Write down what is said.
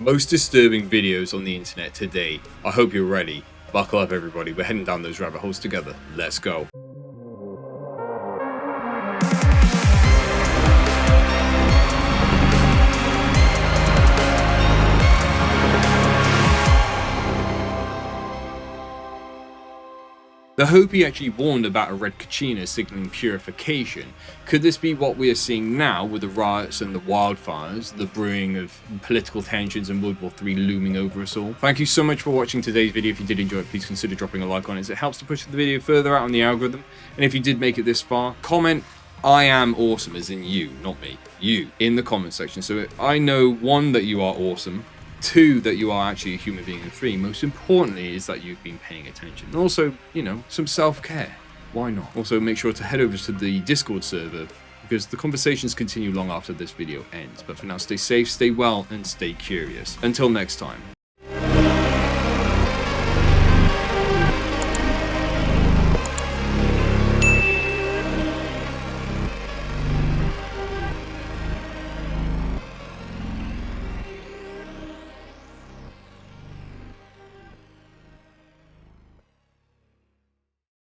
most disturbing videos on the internet today. I hope you're ready. Buckle up, everybody. We're heading down those rabbit holes together. Let's go. The Hopi actually warned about a red Kachina signaling purification. Could this be what we are seeing now with the riots and the wildfires, the brewing of political tensions and World War III looming over us all? Thank you so much for watching today's video. If you did enjoy it, please consider dropping a like on it, as it helps to push the video further out on the algorithm. And if you did make it this far, comment "I am awesome," as in you, not me, you, in the comment section, so I know, one, that you are awesome, two, that you are actually a human being, and three, most importantly, is that you've been paying attention. And also, you know, some self-care. Why not? Also, make sure to head over to the Discord server, because the conversations continue long after this video ends. But for now, stay safe, stay well, and stay curious. Until next time.